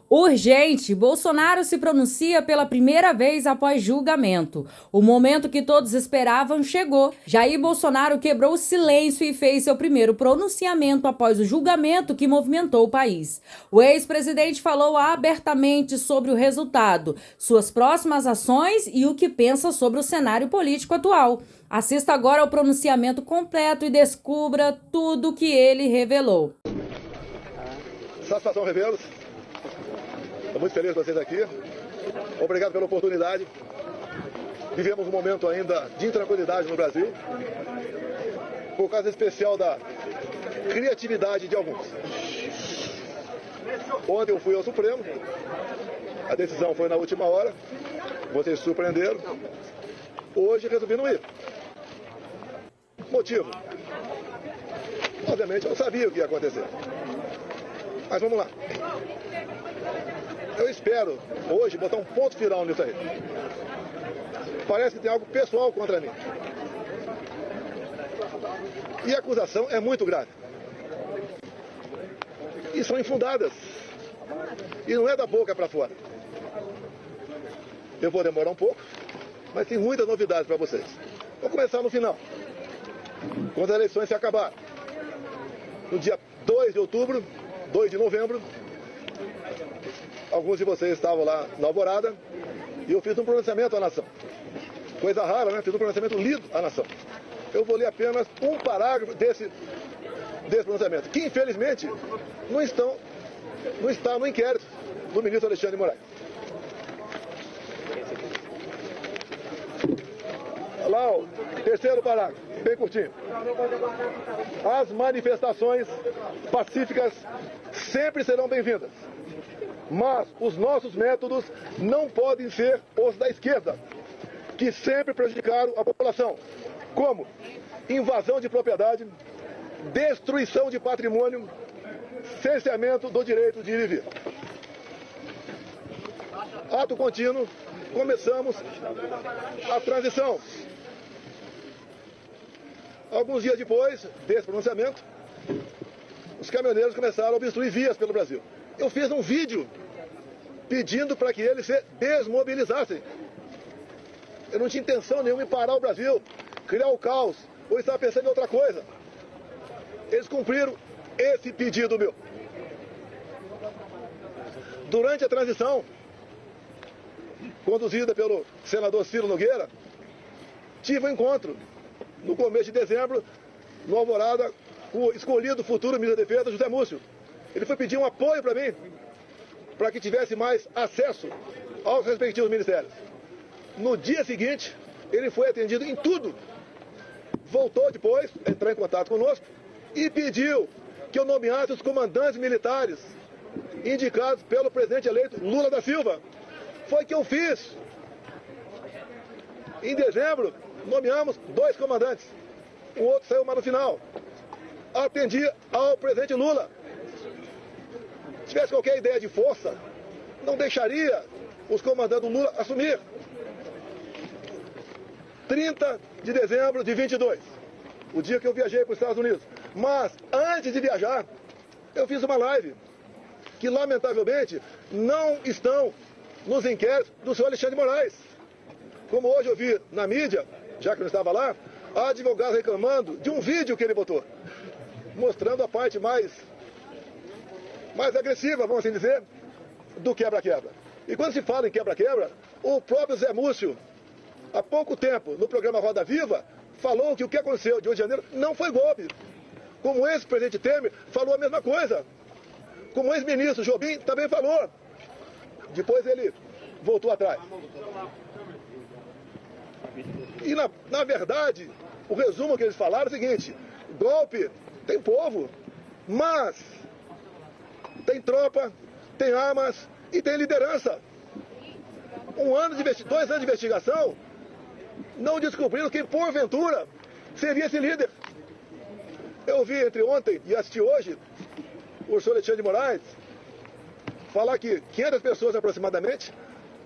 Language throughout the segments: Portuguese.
Urgente, Bolsonaro se pronuncia pela primeira vez após julgamento. O momento que todos esperavam chegou. Jair Bolsonaro quebrou o silêncio e fez seu primeiro pronunciamento após o julgamento que movimentou o país. O ex-presidente falou abertamente sobre o resultado, suas próximas ações e o que pensa sobre o cenário político atual. Assista agora ao pronunciamento completo e descubra tudo o que ele revelou. Satisfação revê-los. Estou muito feliz com vocês aqui. Obrigado pela oportunidade. Vivemos um momento ainda de intranquilidade no Brasil, por causa especial da criatividade de alguns. Ontem eu fui ao Supremo, a decisão foi na última hora, vocês surpreenderam. Hoje resolvi não ir. Motivo? Obviamente eu não sabia o que ia acontecer. Mas vamos lá. Eu espero hoje botar um ponto final nisso aí. Parece que tem algo pessoal contra mim. E a acusação é muito grave. E são infundadas. E não é da boca para fora. Eu vou demorar um pouco, mas tem muitas novidades para vocês. Vou começar no final. Quando as eleições se acabarem. No dia 2 de outubro, 2 de novembro, alguns de vocês estavam lá na Alvorada e eu fiz um pronunciamento à nação. Coisa rara, né? Fiz um pronunciamento lido à nação. Eu vou ler apenas um parágrafo desse pronunciamento, que infelizmente não está no inquérito do ministro Alexandre de Moraes. Lá, o terceiro parágrafo, bem curtinho. As manifestações pacíficas sempre serão bem-vindas. Mas os nossos métodos não podem ser os da esquerda, que sempre prejudicaram a população, como invasão de propriedade, destruição de patrimônio, cerceamento do direito de ir e vir. Ato contínuo, começamos a transição. Alguns dias depois desse pronunciamento, os caminhoneiros começaram a obstruir vias pelo Brasil. Eu fiz um vídeo pedindo para que eles se desmobilizassem. Eu não tinha intenção nenhuma em parar o Brasil, criar o caos, ou estava pensando em outra coisa. Eles cumpriram esse pedido meu. Durante a transição, conduzida pelo senador Ciro Nogueira, tive um encontro no começo de dezembro, no Alvorada, com o escolhido futuro ministro da Defesa, José Múcio. Ele foi pedir um apoio para mim, para que tivesse mais acesso aos respectivos ministérios. No dia seguinte, ele foi atendido em tudo. Voltou depois, a entrar em contato conosco, e pediu que eu nomeasse os comandantes militares indicados pelo presidente eleito Lula da Silva. Foi o que eu fiz. Em dezembro, nomeamos 2 comandantes. O outro saiu mais no final. Atendi ao presidente Lula. Se tivesse qualquer ideia de força, não deixaria os comandantes do Lula assumir. 30 de dezembro de 22, o dia que eu viajei para os Estados Unidos. Mas, antes de viajar, eu fiz uma live que, lamentavelmente, não estão nos inquéritos do senhor Alexandre de Moraes. Como hoje eu vi na mídia, já que eu não estava lá, há advogados reclamando de um vídeo que ele botou, mostrando a parte mais agressiva, vamos assim dizer, do quebra-quebra. E quando se fala em quebra-quebra, o próprio Zé Múcio, há pouco tempo, no programa Roda Viva, falou que o que aconteceu de 8 de janeiro não foi golpe. Como o ex-presidente Temer falou a mesma coisa. Como o ex-ministro Jobim também falou. Depois ele voltou atrás. E na verdade, o resumo que eles falaram é o seguinte: golpe tem povo, mas tem tropa, tem armas e tem liderança. 2 anos de investigação não descobriram quem porventura seria esse líder. Eu vi entre ontem e assisti hoje o senhor Alexandre de Moraes falar que 500 pessoas aproximadamente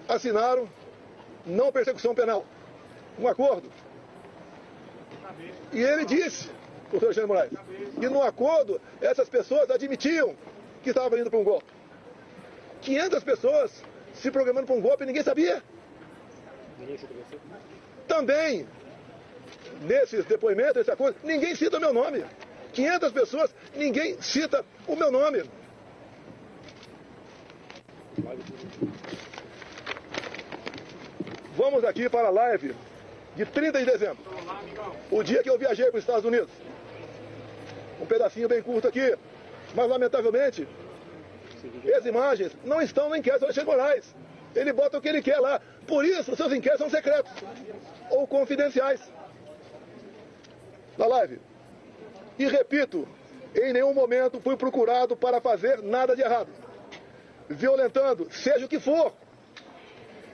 assinaram não persecução penal, um acordo. E ele disse, o senhor Alexandre de Moraes, que no acordo essas pessoas admitiam que estavam indo para um golpe. 500 pessoas se programando para um golpe e ninguém sabia. Também, nesses depoimentos, essa coisa, ninguém cita o meu nome. 500 pessoas, ninguém cita o meu nome. Vamos aqui para a live de 30 de dezembro, o dia que eu viajei para os Estados Unidos. Um pedacinho bem curto aqui, mas lamentavelmente, as imagens não estão no inquérito do Alexandre de Moraes. Ele bota o que ele quer lá. Por isso, seus inquéritos são secretos ou confidenciais. Na live. E repito, em nenhum momento fui procurado para fazer nada de errado, violentando, seja o que for.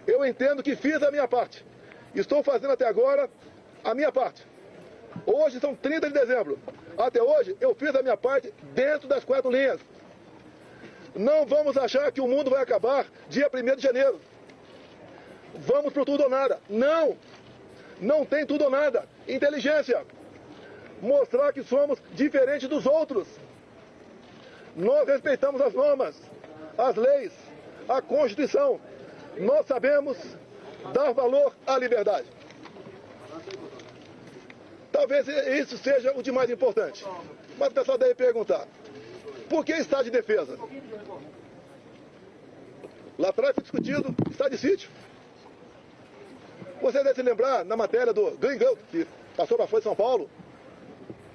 Eu entendo que fiz a minha parte. Estou fazendo até agora a minha parte. Hoje são 30 de dezembro. Até hoje eu fiz a minha parte dentro das 4 linhas. Não vamos achar que o mundo vai acabar dia 1º de janeiro. Vamos pro tudo ou nada. Não! Não tem tudo ou nada. Inteligência. Mostrar que somos diferentes dos outros. Nós respeitamos as normas, as leis, a Constituição. Nós sabemos dar valor à liberdade. Talvez isso seja o de mais importante. Mas o pessoal deve perguntar, por que estado de defesa? Lá atrás foi discutido estado de sítio. Você deve se lembrar, na matéria do Gringão, que passou para a Folha de São Paulo,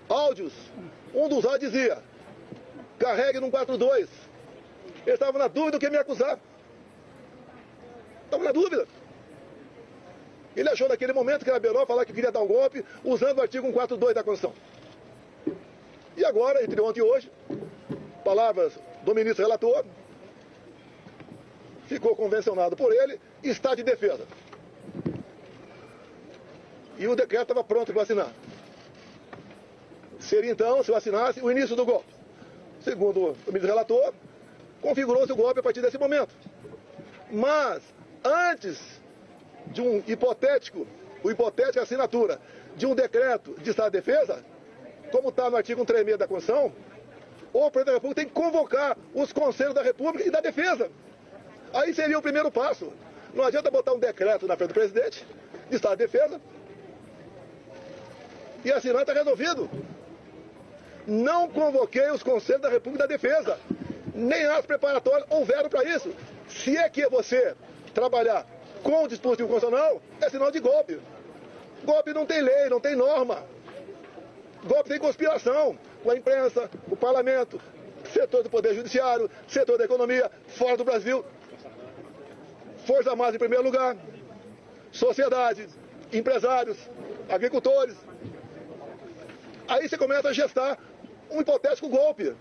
áudios, um dos áudios dizia, carregue no 42. Ele estava na dúvida do que me acusar. Estava na dúvida. Ele achou naquele momento que era melhor falar que queria dar um golpe usando o artigo 142 da Constituição. E agora, entre ontem e hoje, palavras do ministro relator, ficou convencionado por ele, está de defesa. E o decreto estava pronto para assinar. Seria então, se eu assinasse, o início do golpe. Segundo o ministro relator, configurou-se o golpe a partir desse momento. Mas, antes de uma hipotética assinatura de um decreto de estado de defesa, como está no artigo 136 da Constituição, o presidente da República tem que convocar os conselhos da República e da defesa. Aí seria o primeiro passo. Não adianta botar um decreto na frente do presidente de estado de defesa e assinar, está resolvido. Não convoquei os conselhos da República e da defesa. Nem as preparatórias houveram para isso. Se é que você trabalhar com o dispositivo constitucional, é sinal de golpe. Golpe não tem lei, não tem norma. Golpe tem conspiração com a imprensa, o parlamento, setor do poder judiciário, setor da economia, fora do Brasil. Força Armada em primeiro lugar, sociedade, empresários, agricultores. Aí você começa a gestar um hipotético golpe.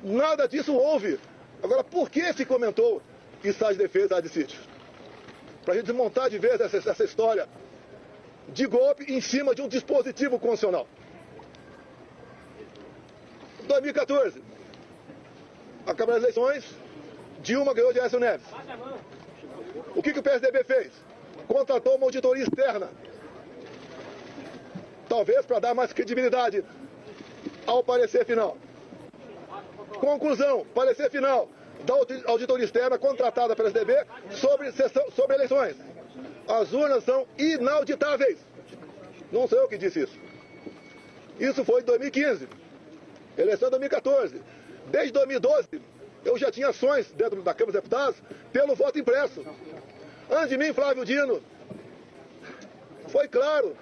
Nada disso houve. Agora, por que se comentou estado de defesa e estado de sítio? Para a gente desmontar de vez essa história de golpe em cima de um dispositivo constitucional. 2014, acabaram as eleições, Dilma ganhou de Aécio Neves. O que o PSDB fez? Contratou uma auditoria externa. Talvez para dar mais credibilidade ao parecer final. Conclusão, parecer final da auditoria externa contratada pela PSDB sobre eleições. As urnas são inauditáveis. Não sou eu que disse isso. Isso foi em 2015. Eleição de 2014. Desde 2012, eu já tinha ações dentro da Câmara dos Deputados pelo voto impresso. Antes de mim, Flávio Dino foi claro,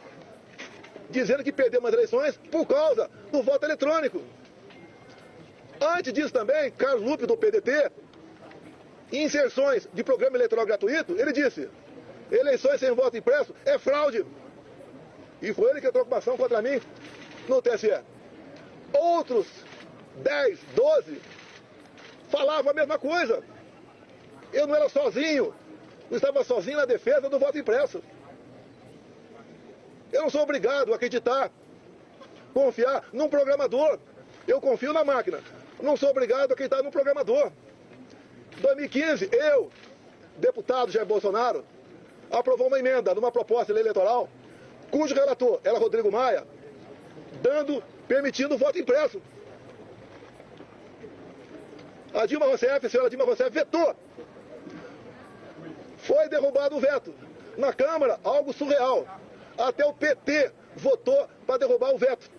dizendo que perdeu umas eleições por causa do voto eletrônico. Antes disso também, Carlos Lupe, do PDT, em inserções de programa eleitoral gratuito, ele disse, eleições sem voto impresso é fraude. E foi ele que entrou com uma ação contra mim no TSE. Outros 10, 12 falavam a mesma coisa. Eu não era sozinho, não estava sozinho na defesa do voto impresso. Eu não sou obrigado a acreditar, confiar num programador. Eu confio na máquina. Não sou obrigado a acreditar num programador. Em 2015, eu, deputado Jair Bolsonaro, aprovou uma emenda numa proposta de lei eleitoral, cujo relator era Rodrigo Maia, permitindo o voto impresso. A senhora Dilma Rousseff vetou. Foi derrubado o veto. Na Câmara, algo surreal. Até o PT votou para derrubar o veto.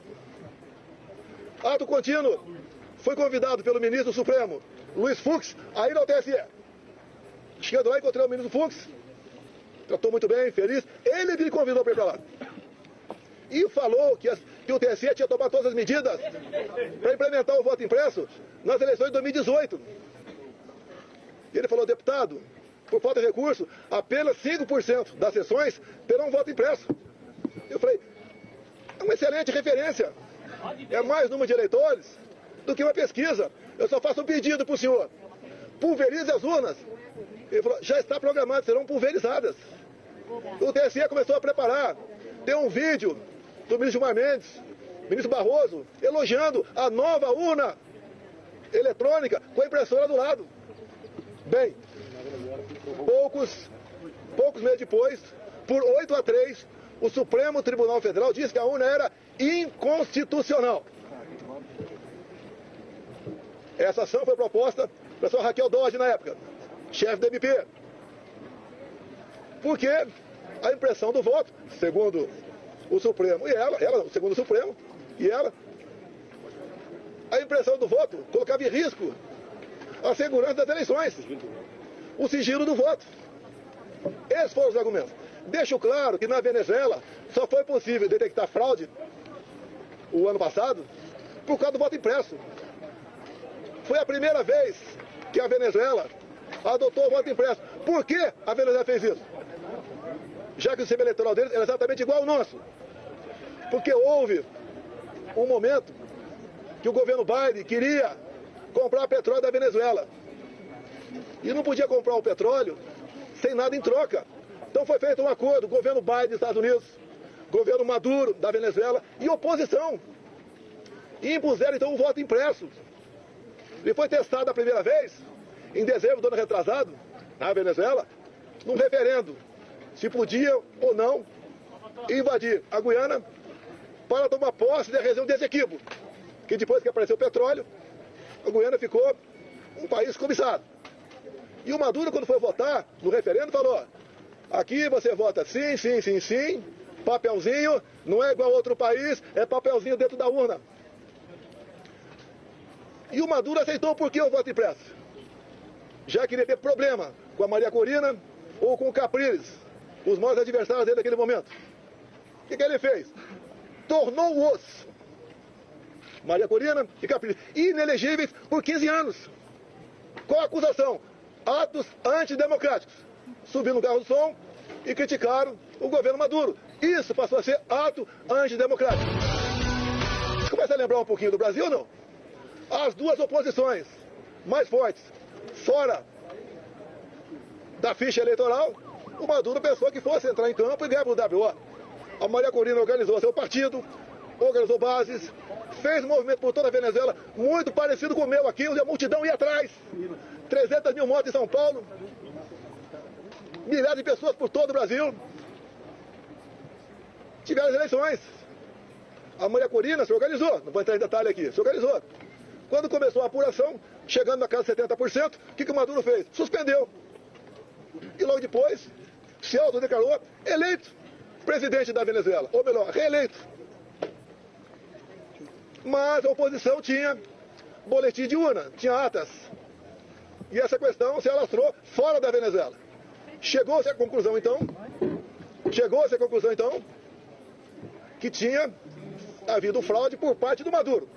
Ato contínuo. Fui convidado pelo ministro do Supremo, Luiz Fux, a ir ao TSE. Chegando lá, encontrei o ministro Fux. Tratou muito bem, feliz. Ele me convidou para ir para lá. E falou que o TSE tinha tomado todas as medidas para implementar o voto impresso nas eleições de 2018. E ele falou, deputado, por falta de recurso, apenas 5% das sessões terão voto impresso. Eu falei, é uma excelente referência. É mais número de eleitores do que uma pesquisa. Eu só faço um pedido para o senhor. Pulverize as urnas. Ele falou, já está programado, serão pulverizadas. O TSE começou a preparar. Tem um vídeo do ministro Gilmar Mendes, ministro Barroso, elogiando a nova urna eletrônica com a impressora do lado. Bem, poucos meses depois, por 8-3, o Supremo Tribunal Federal disse que a urna era inconstitucional. Essa ação foi proposta pela senhora Raquel Dodge na época, chefe do MP. Porque a impressão do voto, segundo o Supremo, segundo o Supremo, a impressão do voto colocava em risco a segurança das eleições, o sigilo do voto. Esses foram os argumentos. Deixo claro que na Venezuela só foi possível detectar fraude o ano passado por causa do voto impresso. Foi a primeira vez que a Venezuela adotou o voto impresso. Por que a Venezuela fez isso? Já que o sistema eleitoral deles era exatamente igual ao nosso. Porque houve um momento que o governo Biden queria comprar petróleo da Venezuela. E não podia comprar o petróleo sem nada em troca. Então foi feito um acordo, governo Biden dos Estados Unidos, governo Maduro da Venezuela e oposição. E impuseram então o voto impresso. E foi testado a primeira vez, em dezembro do ano retrasado, na Venezuela, num referendo, se podia ou não invadir a Guiana para tomar posse da região de Essequibo, que depois que apareceu o petróleo, a Guiana ficou um país cobiçado. E o Maduro, quando foi votar no referendo, falou, aqui você vota sim, sim, sim, sim, papelzinho, não é igual a outro país, é papelzinho dentro da urna. E o Maduro aceitou por que o voto impresso? Já queria ter problema com a Maria Corina ou com o Capriles, os maiores adversários dele naquele momento. O que ele fez? Tornou-os, Maria Corina e Capriles, inelegíveis por 15 anos. Qual a acusação? Atos antidemocráticos. Subiram no carro do som e criticaram o governo Maduro. Isso passou a ser ato antidemocrático. Começa a lembrar um pouquinho do Brasil ou não? As duas oposições mais fortes, fora da ficha eleitoral, o Maduro pensou que fosse entrar em campo e ganhar o WO. A Maria Corina organizou seu partido, organizou bases, fez movimento por toda a Venezuela, muito parecido com o meu aqui, onde a multidão ia atrás. 300 mil mortes em São Paulo, milhares de pessoas por todo o Brasil. Tiveram as eleições. A Maria Corina se organizou, não vou entrar em detalhe aqui, se organizou. Quando começou a apuração, chegando na casa de 70%, o que o Maduro fez? Suspendeu. E logo depois, se autodeclarou eleito presidente da Venezuela, ou melhor, reeleito. Mas a oposição tinha boletim de urna, tinha atas. E essa questão se alastrou fora da Venezuela. Chegou-se à conclusão, então, que tinha havido fraude por parte do Maduro.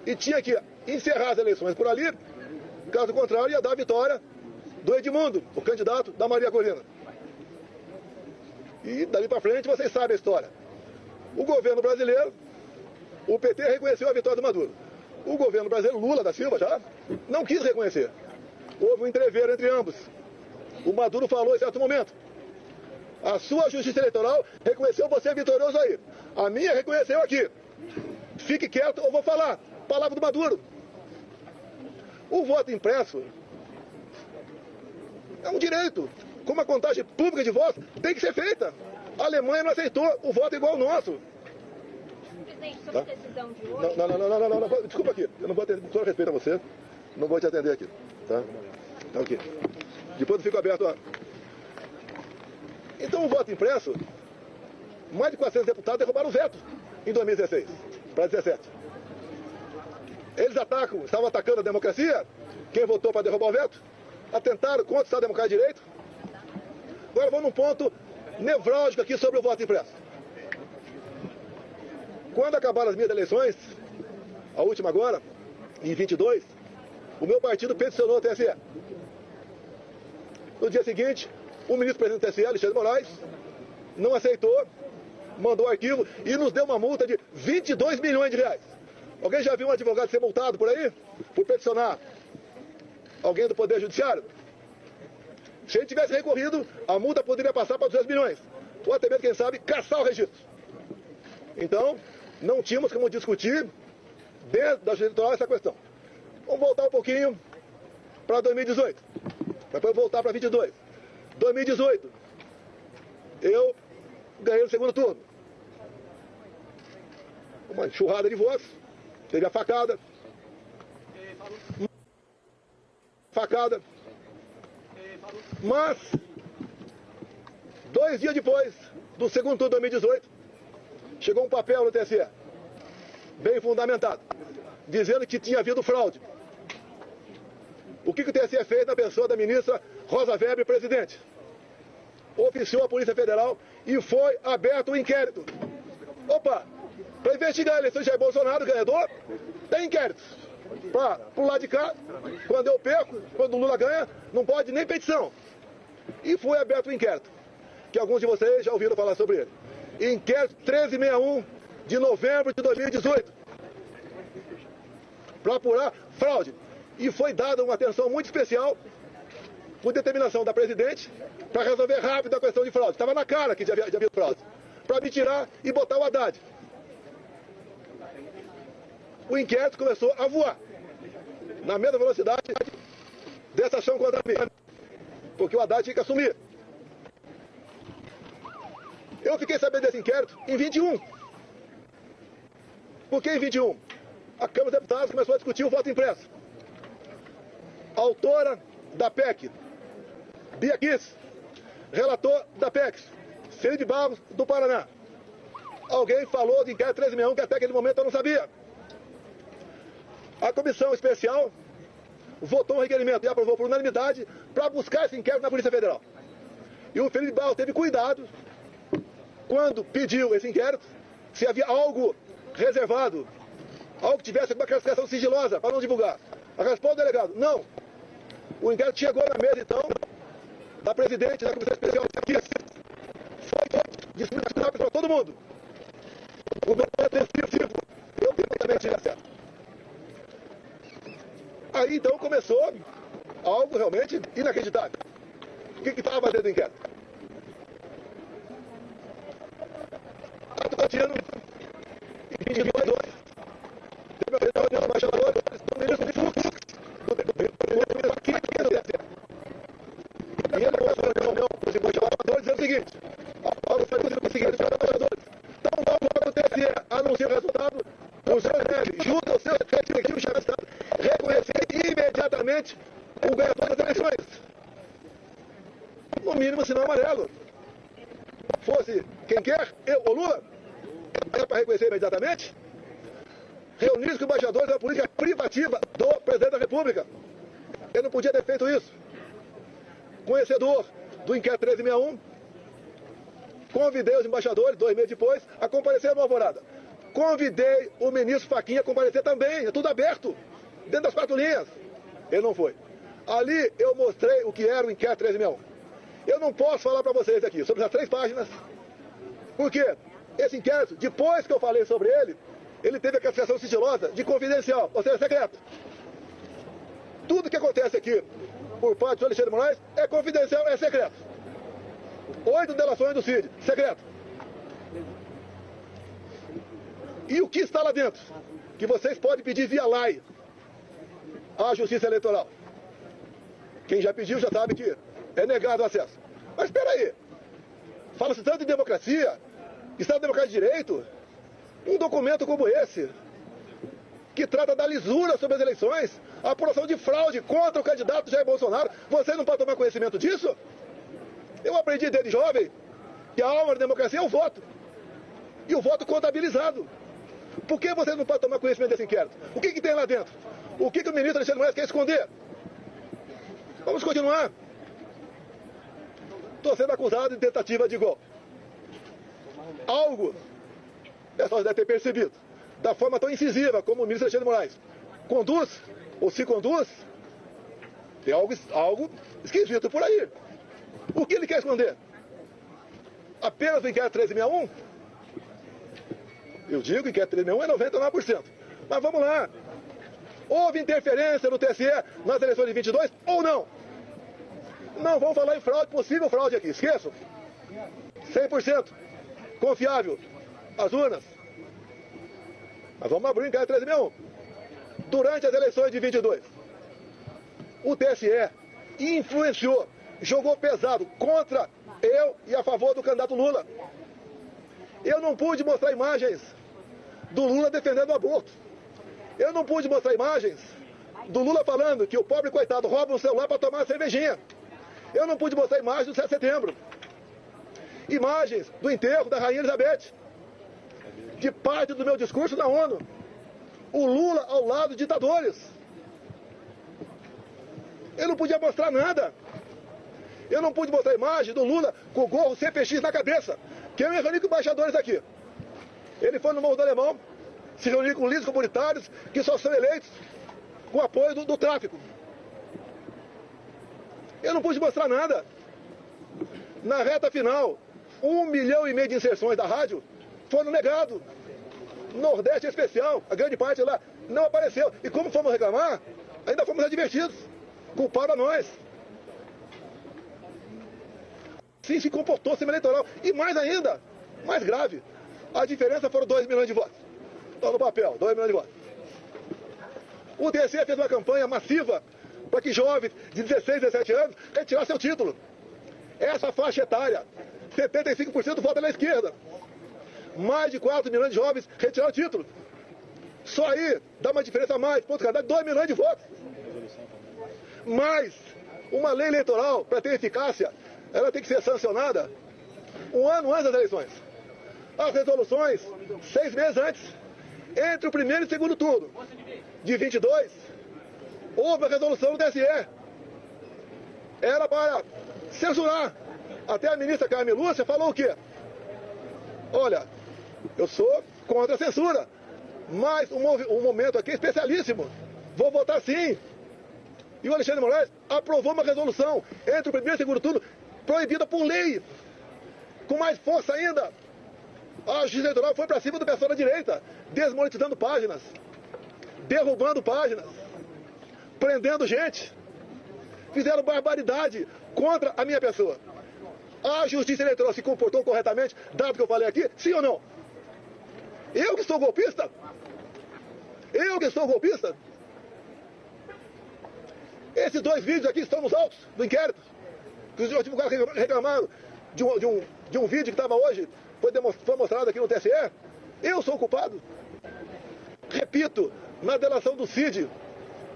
E tinha que encerrar as eleições por ali, caso contrário ia dar a vitória do Edmundo, o candidato da Maria Corina. E dali para frente vocês sabem a história. O governo brasileiro, o PT reconheceu a vitória do Maduro. O governo brasileiro, Lula da Silva já, não quis reconhecer. Houve um entreveiro entre ambos. O Maduro falou em certo momento, a sua justiça eleitoral reconheceu você vitorioso aí. A minha reconheceu aqui. Fique quieto ou vou falar. Palavra do Maduro. O voto impresso é um direito. Como a contagem pública de votos tem que ser feita. A Alemanha não aceitou o voto igual ao nosso. Presidente, sobre a decisão de hoje... Não. Desculpa aqui. Eu não vou ter todo respeito a você. não vou te atender aqui, tá? Tá ok. Depois eu fico aberto a... Então o voto impresso, mais de 400 deputados derrubaram o veto em 2016 para 2017. Eles estavam atacando a democracia, quem votou para derrubar o veto, atentaram contra o Estado Democrático de Direito. Agora vamos num ponto nevrálgico aqui sobre o voto impresso. Quando acabaram as minhas eleições, a última agora, em 22, o meu partido peticionou o TSE. No dia seguinte, o ministro-presidente do TSE, Alexandre de Moraes, não aceitou, mandou o arquivo e nos deu uma multa de 22 milhões de reais. Alguém já viu um advogado ser multado por aí? Por peticionar alguém do Poder Judiciário? Se ele tivesse recorrido, a multa poderia passar para 200 milhões. Ou até mesmo, quem sabe, caçar o registro. Então, não tínhamos como discutir dentro da Justiça Eleitoral essa questão. Vamos voltar um pouquinho para 2018. Depois voltar para 22. 2018, eu ganhei no segundo turno. Uma enxurrada de votos. Teve a facada. Mas, 2 dias depois do segundo turno de 2018, chegou um papel no TSE, bem fundamentado, dizendo que tinha havido fraude. O que o TSE fez na pessoa da ministra Rosa Weber, presidente? Oficiou a Polícia Federal e foi aberto um inquérito. Opa, para investigar a eleição de Jair Bolsonaro, ganhador, tem inquéritos. Pro lado de cá, quando eu perco, quando o Lula ganha, não pode nem petição. E foi aberto um inquérito, que alguns de vocês já ouviram falar sobre ele. Inquérito 1361 de novembro de 2018. Para apurar fraude. E foi dada uma atenção muito especial, por determinação da presidente, para resolver rápido a questão de fraude. Estava na cara que já havia fraude. Para me tirar e botar o Haddad. O inquérito começou a voar. Na mesma velocidade dessa ação contra mim. Porque o Haddad tinha que assumir. Eu fiquei sabendo desse inquérito em 21. Por que em 21? A Câmara dos Deputados começou a discutir o voto impresso. A autora da PEC, Bia Kicis, relator da PEC, Felipe Barros, do Paraná. Alguém falou de inquérito 1361 que até aquele momento eu não sabia. A comissão especial votou um requerimento e aprovou por unanimidade para buscar esse inquérito na Polícia Federal. E o Felipe Barros teve cuidado, quando pediu esse inquérito, se havia algo reservado, algo que tivesse uma classificação sigilosa para não divulgar. A resposta do delegado, não. O inquérito chegou na mesa, então, da presidente da comissão especial aqui. Foi distribuído para todo mundo. O meu defensivo, eu também tinha acesso. Aí, então, começou algo realmente inacreditável. O que estava fazendo o inquérito? Ato contínuo, em 22, teve uma reunião do embaixador, do ministro de fluxo, do ministro aqui do TSE. E ele foi uma reunião com os embaixadores dizendo o seguinte, então vamos para o TSE, anuncia o resultado, o senhor deve, junto ao seu respectivo chefe de Estado, reconhecer imediatamente o ganhador das eleições. No mínimo, sinal amarelo. Fosse quem quer, eu ou Lula, é para reconhecer imediatamente. Reunir com embaixadores é uma política privativa do presidente da República. Ele não podia ter feito isso. Conhecedor do inquérito 1361, convidei os embaixadores, 2 meses depois, a comparecer no Alvorada. Convidei o ministro Fachin a comparecer também, é tudo aberto, dentro das 4 linhas. Ele não foi. Ali eu mostrei o que era o inquérito 1361. Eu não posso falar para vocês aqui sobre as 3 páginas, porque esse inquérito, depois que eu falei sobre ele, ele teve a classificação sigilosa de confidencial, ou seja, secreto. Tudo que acontece aqui por parte do Alexandre de Moraes é confidencial, é secreto. 8 delações do CID, secreto. E o que está lá dentro? Que vocês podem pedir via lei à Justiça Eleitoral. Quem já pediu já sabe que é negado o acesso. Mas espera aí. Fala-se tanto de democracia, Estado Democrático de Direito, um documento como esse, que trata da lisura sobre as eleições, a apuração de fraude contra o candidato Jair Bolsonaro. Você não pode tomar conhecimento disso? Eu aprendi desde jovem que a alma da democracia é o voto. E o voto contabilizado. Por que vocês não podem tomar conhecimento desse inquérito? O que tem lá dentro? O que o ministro Alexandre de Moraes quer esconder? Vamos continuar. Estou sendo acusado de tentativa de golpe. Algo, pessoal deve ter percebido, da forma tão incisiva como o ministro Alexandre de Moraes conduz, ou se conduz, tem algo esquisito por aí. O que ele quer esconder? Apenas o inquérito 1361? Eu digo que o inquérito 1361 é 99%. Mas vamos lá. Houve interferência no TSE nas eleições de 22 ou não? Não vamos falar em fraude, possível fraude aqui, esqueçam. 100% confiável as urnas. Mas vamos abrir o inquérito 1361. Durante as eleições de 22, o TSE influenciou, jogou pesado contra eu e a favor do candidato Lula. Eu não pude mostrar imagens do Lula defendendo o aborto. Eu não pude mostrar imagens do Lula falando que o pobre coitado rouba um celular para tomar uma cervejinha. Eu não pude mostrar imagens do 7 de setembro. Imagens do enterro da Rainha Elizabeth. De parte do meu discurso na ONU. O Lula ao lado de ditadores. Eu não podia mostrar nada. Eu não pude mostrar imagem do Lula com o gorro CPX na cabeça. Que eu me reuni com embaixadores aqui. Ele foi no Morro do Alemão, se reuniu com líderes comunitários que só são eleitos com apoio do tráfico. Eu não pude mostrar nada. Na reta final, 1,5 milhão de inserções da rádio foram negados. Nordeste em especial, a grande parte lá não apareceu. E como fomos reclamar, ainda fomos advertidos. Culparam a nós. Sim, se comportou sistema eleitoral. E mais ainda, mais grave, a diferença foram 2 milhões de votos. Está no papel, 2 milhões de votos. O TSE fez uma campanha massiva para que jovens de 16, 17 anos retirassem seu título. Essa faixa etária, 75% vota na esquerda. Mais de 4 milhões de jovens retiraram o título. Só aí dá uma diferença a mais, ponto cada 2 milhões de votos. Mas uma lei eleitoral, para ter eficácia, ela tem que ser sancionada um ano antes das eleições. As resoluções, 6 meses antes. Entre o primeiro e o segundo turno de 22, houve a resolução do TSE. Era para censurar. Até a ministra Carmen Lúcia falou o quê? Olha, eu sou contra a censura, mas o momento aqui é especialíssimo. Vou votar sim. E o Alexandre de Moraes aprovou uma resolução entre o primeiro e o segundo turno, proibida por lei. Com mais força ainda, a Justiça Eleitoral foi para cima do pessoal da direita, desmonetizando páginas, derrubando páginas, prendendo gente. Fizeram barbaridade contra a minha pessoa. A Justiça Eleitoral se comportou corretamente, dado que eu falei aqui, sim ou não? Eu que sou golpista? Eu que sou golpista? Esses 2 vídeos aqui estão nos autos do inquérito. Eu tive um cara reclamando de um vídeo que estava hoje, foi mostrado aqui no TSE. Eu sou o culpado. Repito, na delação do Cid,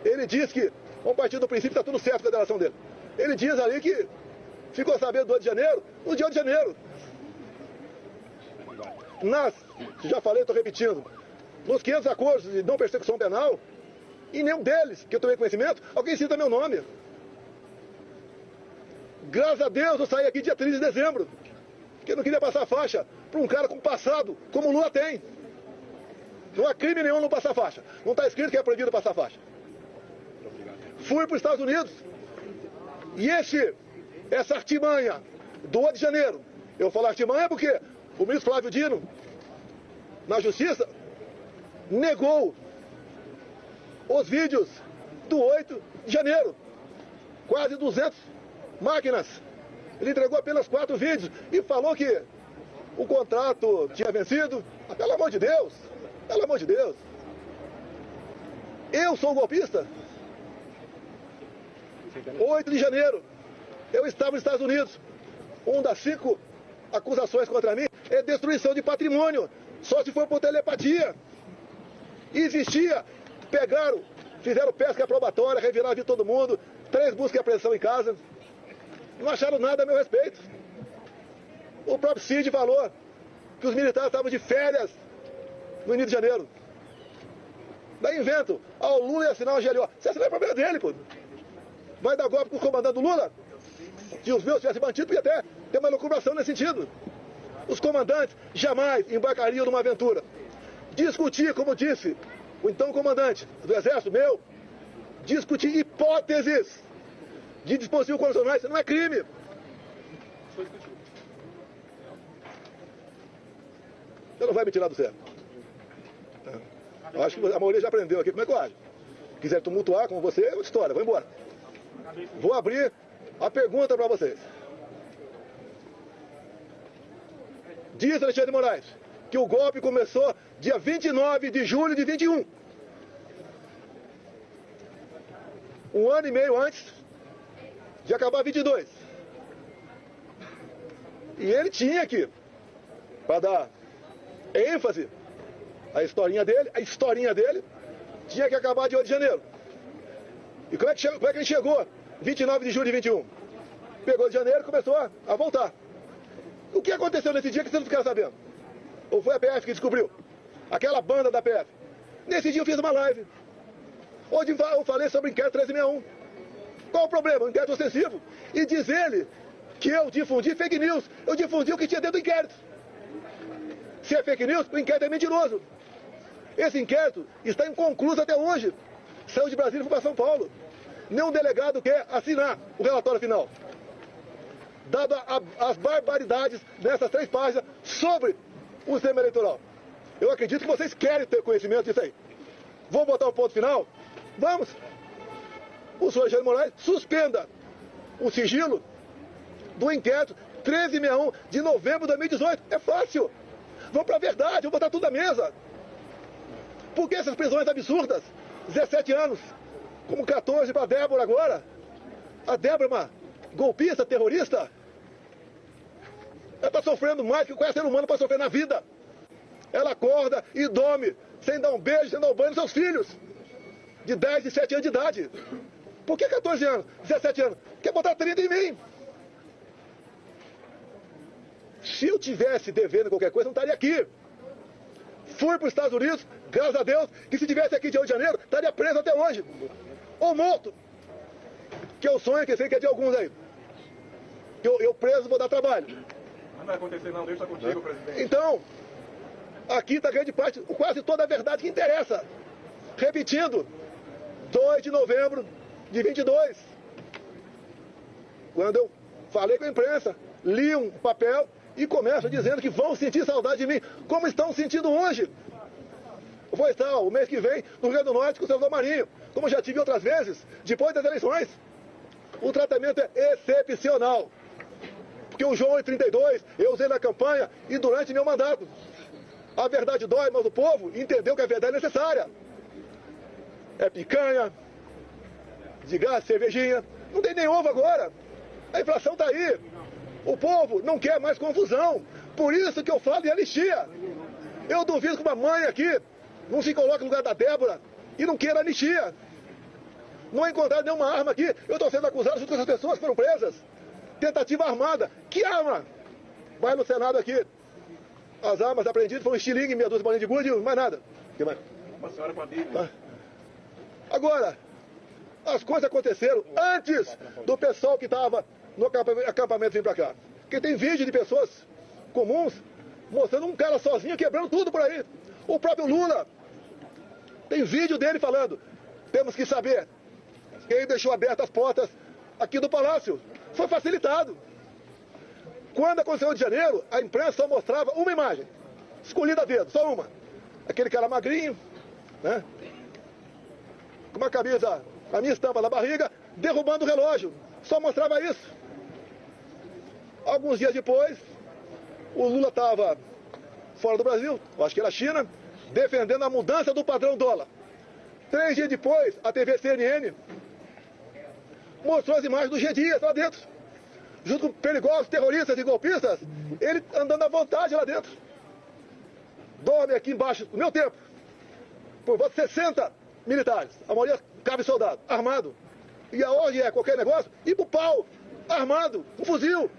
ele diz que, vamos partir do princípio, está tudo certo com a delação dele. Ele diz ali que ficou sabendo do 8 de janeiro, no dia 8 de janeiro. Já falei, estou repetindo, nos 500 acordos de não persecução penal, em nenhum deles, que eu tomei conhecimento, alguém cita meu nome. Graças a Deus eu saí aqui dia 30 de dezembro, porque eu não queria passar faixa para um cara com passado, como o Lula tem. Não há crime nenhum não passar faixa. Não está escrito que é proibido passar faixa. Fui para os Estados Unidos. E essa artimanha do 8 de janeiro, eu falo artimanha porque o ministro Flávio Dino, na Justiça, negou os vídeos do 8 de janeiro. Quase 200 máquinas. Ele entregou apenas 4 vídeos e falou que o contrato tinha vencido. Ah, pelo amor de Deus! Pelo amor de Deus! Eu sou golpista? 8 de janeiro, eu estava nos Estados Unidos. Uma das 5 acusações contra mim é destruição de patrimônio. Só se for por telepatia. Existia pegaram, fizeram pesca probatória, reviraram a vida de todo mundo, 3 buscas e apreensão em casa. Não acharam nada a meu respeito. O próprio Cid falou que os militares estavam de férias no início de janeiro. Daí inventam, o Lula ia assinar uma GLO. Você assinar o problema dele, pô. Vai dar golpe com o comandante do Lula? Se os meus tivessem bandido, podia até ter uma lucubração nesse sentido. Os comandantes jamais embarcariam numa aventura. Discutir, como disse o então comandante do Exército, meu, discutir hipóteses de dispositivos condicionais, isso não é crime. Você não vai me tirar do sério. Eu acho que a maioria já aprendeu aqui como é que eu acho. Quiser tumultuar como você, é outra história, vou embora. Vou abrir a pergunta para vocês. Diz Alexandre de Moraes que o golpe começou dia 29 de julho de 21. Um ano e meio antes de acabar 22. E ele tinha aqui, para dar ênfase à historinha dele, tinha que acabar de 8 de janeiro. E como é que ele chegou 29 de julho de 21? Pegou de janeiro e começou a voltar. O que aconteceu nesse dia que vocês não ficaram sabendo? Ou foi a PF que descobriu? Aquela banda da PF. Nesse dia eu fiz uma live, onde eu falei sobre o inquérito 1361. Qual o problema? O inquérito ostensivo. E diz ele que eu difundi fake news. Eu difundi o que tinha dentro do inquérito. Se é fake news, o inquérito é mentiroso. Esse inquérito está inconcluso até hoje. Saiu de Brasília e foi para São Paulo. Nenhum delegado quer assinar o relatório final. Dado as barbaridades nessas 3 páginas sobre o sistema eleitoral. Eu acredito que vocês querem ter conhecimento disso aí. Vamos botar um ponto final? Vamos. O senhor Alexandre de Moraes suspenda o sigilo do inquérito 1361 de novembro de 2018. É fácil. Vamos para a verdade, vamos botar tudo na mesa. Por que essas prisões absurdas? 17 anos, como 14 para a Débora agora. A Débora é uma golpista, terrorista. Ela está sofrendo mais que qualquer ser humano para sofrer na vida. Ela acorda e dorme sem dar um beijo, sem dar um banho nos seus filhos. De 10 e 7 anos de idade. Por que 14 anos, 17 anos? Quer botar 30 em mim? Se eu tivesse devendo qualquer coisa, não estaria aqui. Fui para os Estados Unidos, graças a Deus, que se tivesse aqui de 8 de janeiro, estaria preso até hoje. Ou morto. Que é o sonho que sei que é de alguns aí. Que eu preso vou dar trabalho. Não vai acontecer não, deixa contigo, presidente. Então, aqui está grande parte, quase toda a verdade que interessa. Repetindo, 2 de novembro de 22. Quando eu falei com a imprensa, li um papel e começo dizendo que vão sentir saudade de mim, como estão sentindo hoje. Vou estar o mês que vem no Rio Grande do Norte com o senador Marinho, como já tive outras vezes, depois das eleições. O tratamento é excepcional. Porque o João 832 eu usei na campanha e durante meu mandato. A verdade dói, mas o povo entendeu que a verdade é necessária. É picanha, de gás, cervejinha. Não tem nem ovo agora. A inflação está aí. O povo não quer mais confusão. Por isso que eu falo de anistia. Eu duvido que uma mãe aqui não se coloque no lugar da Débora e não queira anistia. Não encontraram nenhuma arma aqui. Eu estou sendo acusado junto com essas pessoas que foram presas. Tentativa armada. Que arma? Vai no Senado aqui. As armas apreendidas foram estilingue, meia dúzia de bolinha de gude e mais nada. Que mais? Uma senhora com a Bíblia. Agora, as coisas aconteceram antes do pessoal que estava no acampamento vir para cá. Porque tem vídeo de pessoas comuns mostrando um cara sozinho quebrando tudo por aí. O próprio Lula. Tem vídeo dele falando. Temos que saber quem deixou abertas as portas aqui do Palácio. Foi facilitado. Quando aconteceu o de janeiro, a imprensa só mostrava uma imagem. Escolhida a dedo, só uma. Aquele cara magrinho, né? Com uma camisa, a minha estampa na barriga, derrubando o relógio. Só mostrava isso. Alguns dias depois, o Lula estava fora do Brasil, eu acho que era China, defendendo a mudança do padrão dólar. 3 dias depois, a TV CNN mostrou as imagens do G. Dias lá dentro. Junto com perigosos terroristas e golpistas, ele andando à vontade lá dentro. Dorme aqui embaixo, no meu tempo, por volta de 60 militares, a maioria cabe soldado, armado. E aonde é qualquer negócio, ir pro pau, armado, com fuzil.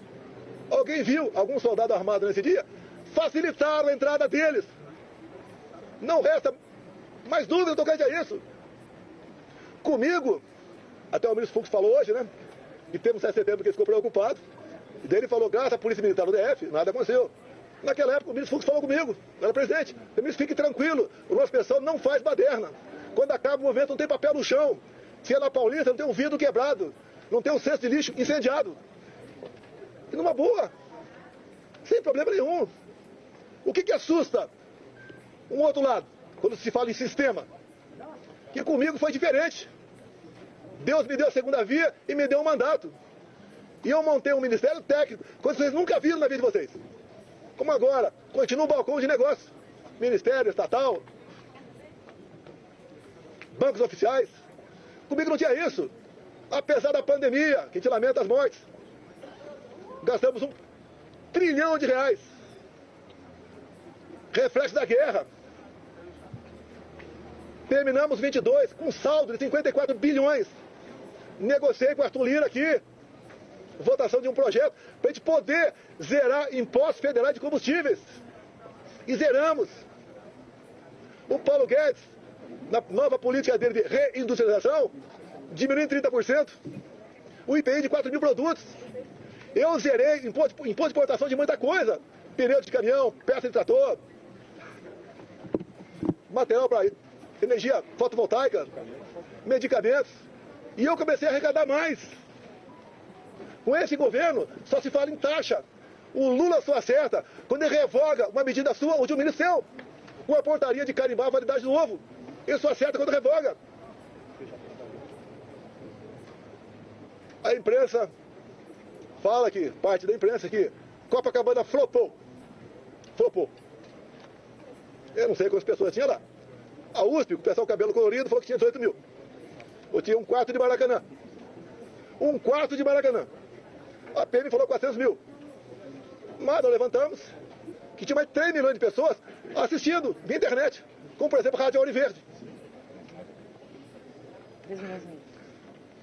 Alguém viu algum soldado armado nesse dia? Facilitaram a entrada deles. Não resta mais dúvida tocante a isso. Comigo, até o ministro Fux falou hoje, né? E temos 7 de setembro que ele ficou preocupado. E daí ele falou, graças à Polícia Militar do DF, nada aconteceu. Naquela época o ministro Fux falou comigo, eu era presidente. O ministro, fique tranquilo, o nosso pessoal não faz baderna. Quando acaba o movimento não tem papel no chão. Se é na Paulista não tem um vidro quebrado. Não tem um cesto de lixo incendiado. E numa boa. Sem problema nenhum. O que assusta? Um outro lado, quando se fala em sistema. Que comigo foi diferente. Deus me deu a segunda via e me deu um mandato. E eu montei um ministério técnico, coisa que vocês nunca viram na vida de vocês. Como agora, continua um balcão de negócio. Ministério, estatal, bancos oficiais. Comigo não tinha isso. Apesar da pandemia, que a gente lamenta as mortes. Gastamos R$1 trilhão. Reflexo da guerra. Terminamos 22 com um saldo de 54 bilhões. Negociei com o Arthur Lira aqui. Votação de um projeto para a gente poder zerar impostos federais de combustíveis. E zeramos. O Paulo Guedes, na nova política dele de reindustrialização, diminuiu em 30%. O IPI de 4 mil produtos. Eu zerei imposto de importação de muita coisa. Pneu de caminhão, peça de trator, material para energia fotovoltaica, medicamentos. E eu comecei a arrecadar mais. Com esse governo, só se fala em taxa. O Lula só acerta quando ele revoga uma medida sua ou de um ministro seu. Uma portaria de carimbar a validade do ovo. Ele só acerta quando revoga. A imprensa fala aqui, parte da imprensa aqui, Copacabana flopou. Flopou. Eu não sei quantas pessoas tinha lá. A USP, o pessoal com cabelo colorido, falou que tinha 18 mil. Eu tinha um quarto de Maracanã. Um quarto de Maracanã. A PM falou 400 mil. Mas nós levantamos que tinha mais 3 milhões de pessoas assistindo via internet. Como, por exemplo, a Rádio Ouro Verde.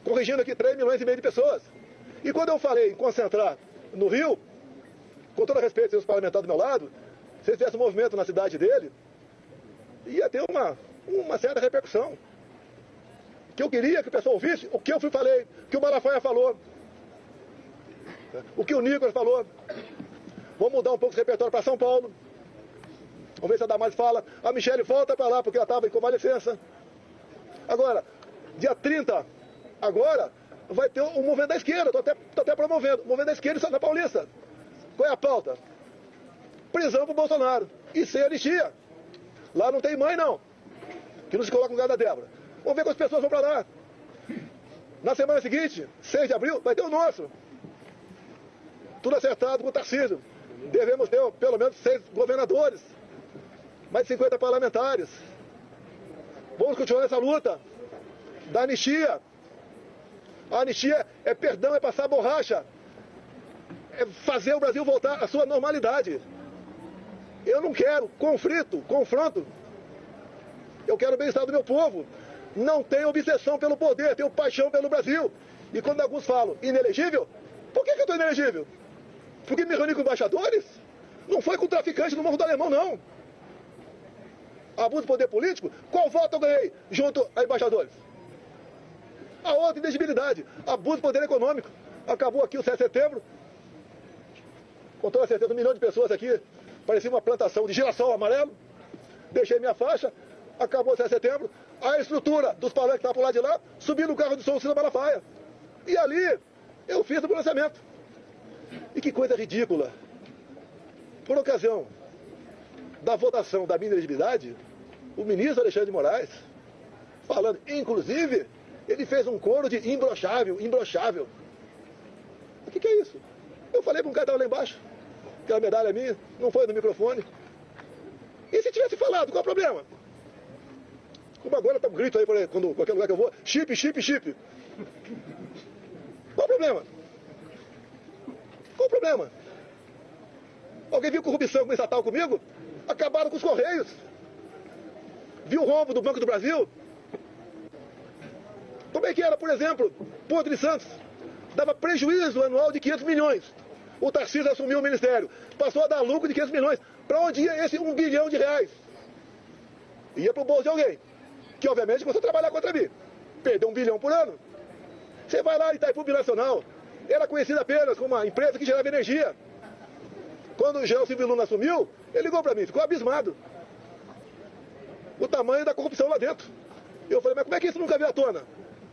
Corrigindo aqui 3 milhões e meio de pessoas. E quando eu falei em concentrar no Rio, com todo respeito aos parlamentares do meu lado, se eles tivessem um movimento na cidade dele, ia ter uma certa repercussão. Que eu queria que o pessoal ouvisse o que eu falei, o que o Malafaia falou, o que o Nicolas falou. Vamos mudar um pouco esse repertório para São Paulo. Vamos ver se a Damares fala. A Michele volta para lá porque ela estava em convalescença. Agora, dia 30, agora, vai ter um movimento da esquerda. Tô até promovendo. O movimento da esquerda na Paulista. Qual é a pauta? Prisão pro Bolsonaro. E sem anistia. Lá não tem mãe, não. Que não se coloca no lugar da Débora. Vamos ver quantas pessoas vão para lá. Na semana seguinte, 6 de abril, vai ter o nosso. Tudo acertado com o Tarcísio. Devemos ter pelo menos 6 governadores. Mais de 50 parlamentares. Vamos continuar essa luta da anistia. A anistia é perdão, é passar borracha. É fazer o Brasil voltar à sua normalidade. Eu não quero confronto. Eu quero o bem-estar do meu povo. Não tenho obsessão pelo poder, tenho paixão pelo Brasil. E quando alguns falam inelegível, por que eu estou inelegível? Porque me reuni com embaixadores? Não foi com traficante no Morro do Alemão, não. Abuso de poder político? Qual voto eu ganhei junto a embaixadores? A outra inelegibilidade, abuso de poder econômico. Acabou aqui o 7 de setembro. Com toda certeza, 1 milhão de pessoas aqui. Parecia uma plantação de girassol amarelo. Deixei minha faixa. Acabou o 7 de setembro. A estrutura dos palanques que estavam por lá de lá, subi no carro de som Cida Malafaia. E ali, eu fiz o pronunciamento. E que coisa ridícula. Por ocasião da votação da minha inelegibilidade, o ministro Alexandre de Moraes, falando, inclusive, ele fez um coro de imbrochável. O que é isso? Eu falei para um cara que estava lá embaixo, aquela medalha é minha, não foi no microfone. E se tivesse falado, qual é o problema? Como agora tá um grito aí, quando qualquer lugar que eu vou, chip. Qual o problema? Qual o problema? Alguém viu corrupção com estatal comigo? Acabaram com os Correios. Viu o rombo do Banco do Brasil? Como é que era, por exemplo, Porto de Santos? Dava prejuízo anual de 500 milhões. O Tarcísio assumiu o ministério, passou a dar lucro de 500 milhões. Para onde ia esse 1 bilhão de reais? Ia para o bolso de alguém, que obviamente começou a trabalhar contra mim. Perdeu 1 bilhão por ano. Você vai lá em Itaipu Binacional, era conhecida apenas como uma empresa que gerava energia. Quando o Jean Silvio Luna assumiu, ele ligou para mim, ficou abismado. O tamanho da corrupção lá dentro. Eu falei, mas como é que isso nunca veio à tona?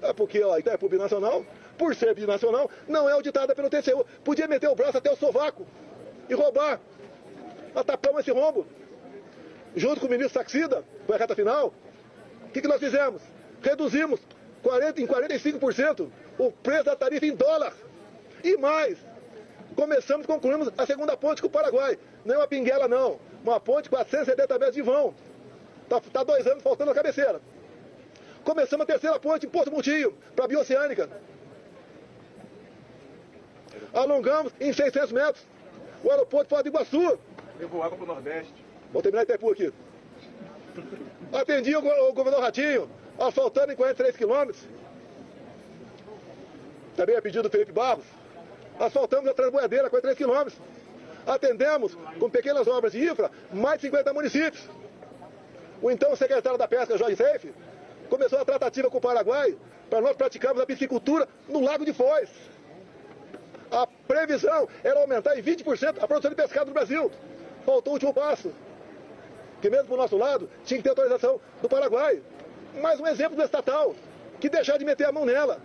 É porque a Itaipu Binacional, por ser binacional, não é auditada pelo TCU. Podia meter o braço até o sovaco e roubar. Nós tapamos esse rombo. Junto com o ministro Saxida, foi a reta final. O que nós fizemos? Reduzimos em 45% o preço da tarifa em dólar. E mais, concluímos a segunda ponte com o Paraguai. Não é uma pinguela, não. Uma ponte com 470 metros de vão. Está 2 anos faltando a cabeceira. Começamos a terceira ponte em Porto Murtinho, para a Bioceânica. Alongamos em 600 metros o aeroporto de Foz do Iguaçu. Levou água para o Nordeste. Vou terminar Itaipu aqui. Atendi o governador Ratinho, asfaltando em 43 quilômetros. Também a pedido do Felipe Barros. Asfaltamos a Transboiadeira, 43 quilômetros. Atendemos, com pequenas obras de infra, mais de 50 municípios. O então secretário da Pesca, Jorge Seife, começou a tratativa com o Paraguai para nós praticarmos a piscicultura no Lago de Foz. A previsão era aumentar em 20% a produção de pescado no Brasil. Faltou o último passo, que mesmo do nosso lado tinha que ter autorização do Paraguai. Mais um exemplo do estatal, que deixar de meter a mão nela.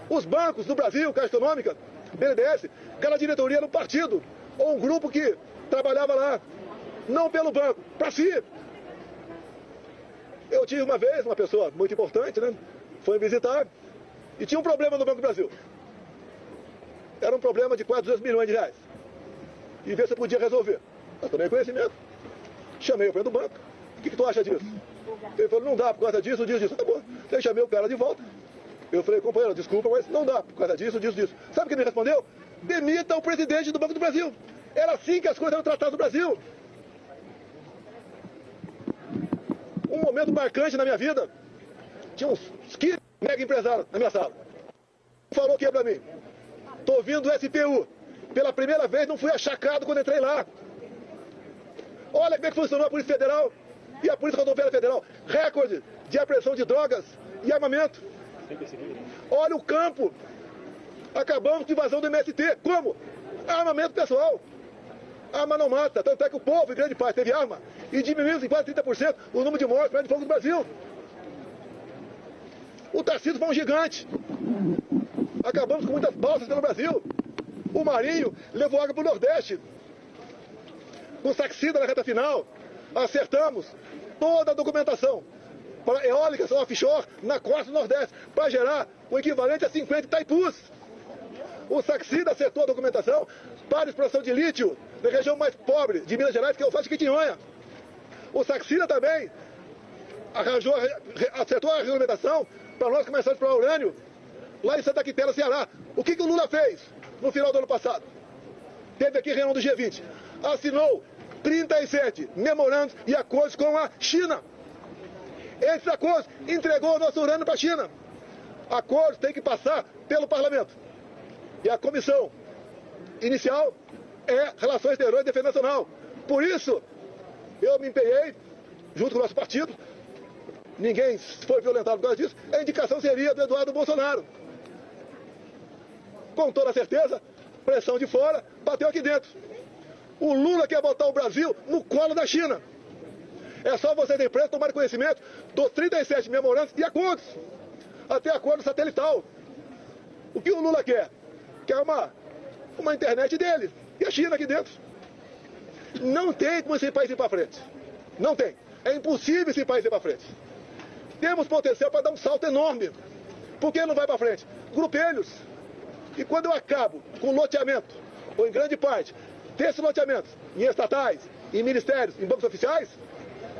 Os bancos do Brasil, Caixa Econômica, BNDES, cada diretoria era um partido, ou um grupo que trabalhava lá, não pelo banco, para si. Eu tive uma vez, uma pessoa muito importante, né? Foi me visitar e tinha um problema no Banco do Brasil. Era um problema de quase 200 milhões de reais. E ver se eu podia resolver. Eu tomei conhecimento. Chamei o presidente do banco. O que tu acha disso? Ele falou, não dá por causa disso, disso. Tá bom. Aí chamei o cara de volta. Eu falei, companheiro, desculpa, mas não dá por causa disso, disso. Sabe o que ele me respondeu? Demita o presidente do Banco do Brasil. Era assim que as coisas eram tratadas no Brasil. Um momento marcante na minha vida. Tinha uns 15 mega empresários na minha sala. Falou o que pra mim? Tô vindo do SPU. Pela primeira vez não fui achacado quando entrei lá. Olha como é que funcionou a Polícia Federal e a Polícia Rodoviária Federal. Recorde de apreensão de drogas e armamento. Olha o campo. Acabamos de invasão do MST. Como? Armamento pessoal. Arma não mata. Tanto é que o povo, em grande parte, teve arma. E diminuímos em quase 30% o número de mortes por arma de fogo do Brasil. O Tarcísio foi um gigante. Acabamos com muitas balsas pelo Brasil. O Marinho levou água para o Nordeste. Com o Saxida na reta final, acertamos toda a documentação para eólicas offshore na costa do Nordeste, para gerar o equivalente a 50 Itaipus. O Saxida acertou a documentação para a exploração de lítio na região mais pobre de Minas Gerais, que é o Salto de Quitinhonha. O Saxida também acertou a regulamentação para nós começarmos a explorar urânio lá em Santa Quitéria, Ceará. O que o Lula fez no final do ano passado? Teve aqui reunião do G20. Assinou 37 memorandos e acordos com a China. Esses acordos entregou o nosso urânio para a China. Acordos têm que passar pelo parlamento. E a comissão inicial é Relações Exteriores e Defesa Nacional. Por isso, eu me empenhei, junto com o nosso partido, ninguém foi violentado por causa disso, a indicação seria do Eduardo Bolsonaro. Com toda certeza, pressão de fora, bateu aqui dentro. O Lula quer botar o Brasil no colo da China. É só vocês da imprensa tomarem conhecimento dos 37 memorandos e acordos, até acordo satelital. O que o Lula quer? Quer uma internet dele, e a China aqui dentro. Não tem como esse país ir para frente. Não tem. É impossível esse país ir para frente. Temos potencial para dar um salto enorme. Por que não vai para frente? Grupelhos. E quando eu acabo com loteamento, ou em grande parte, desses loteamentos, em estatais, em ministérios, em bancos oficiais,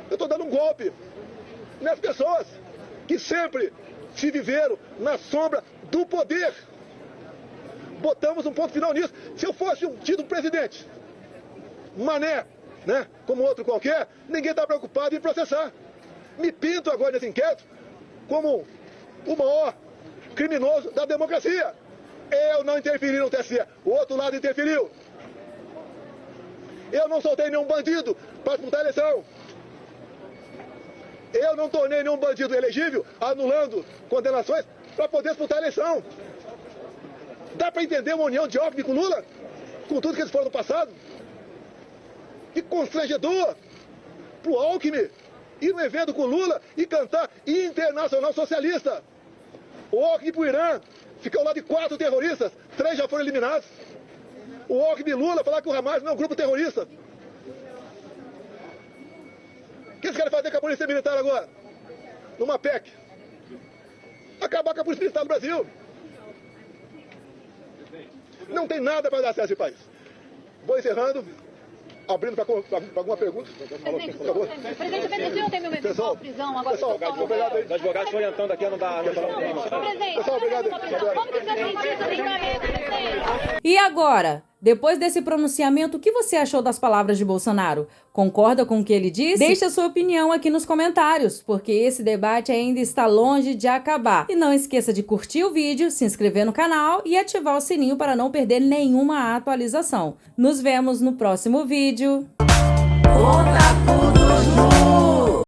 eu estou dando um golpe nas pessoas que sempre se viveram na sombra do poder. Botamos um ponto final nisso. Se eu fosse tido um presidente, mané, né, como outro qualquer, ninguém está preocupado em processar. Me pinto agora nesse inquérito como o maior criminoso da democracia. Eu não interferi no TSE, o outro lado interferiu. Eu não soltei nenhum bandido para disputar a eleição. Eu não tornei nenhum bandido elegível, anulando condenações para poder disputar a eleição. Dá para entender uma união de Alckmin com Lula? Com tudo que eles foram no passado? Que constrangedor para o Alckmin ir no evento com Lula e cantar Internacional Socialista. O Alckmin para o Irã fica ao lado de 4 terroristas, 3 já foram eliminados. O Alckmin e Lula falar que o Hamas não é um grupo terrorista. O que eles querem fazer com a polícia militar agora? Numa PEC. Acabar com a polícia militar do Brasil. Não tem nada para dar acesso ao país. Vou encerrando. Abrindo para alguma pergunta. Presidente, o Venezuela tem uma eventual prisão agora. Pessoal, obrigado aí. Os advogados estão orientando aqui a não dar... Presidente, Pessoal, obrigado. como que você acredita no julgamento, presidente? E agora? Depois desse pronunciamento, o que você achou das palavras de Bolsonaro? Concorda com o que ele disse? Deixe a sua opinião aqui nos comentários, porque esse debate ainda está longe de acabar. E não esqueça de curtir o vídeo, se inscrever no canal e ativar o sininho para não perder nenhuma atualização. Nos vemos no próximo vídeo. Conta tudo junto.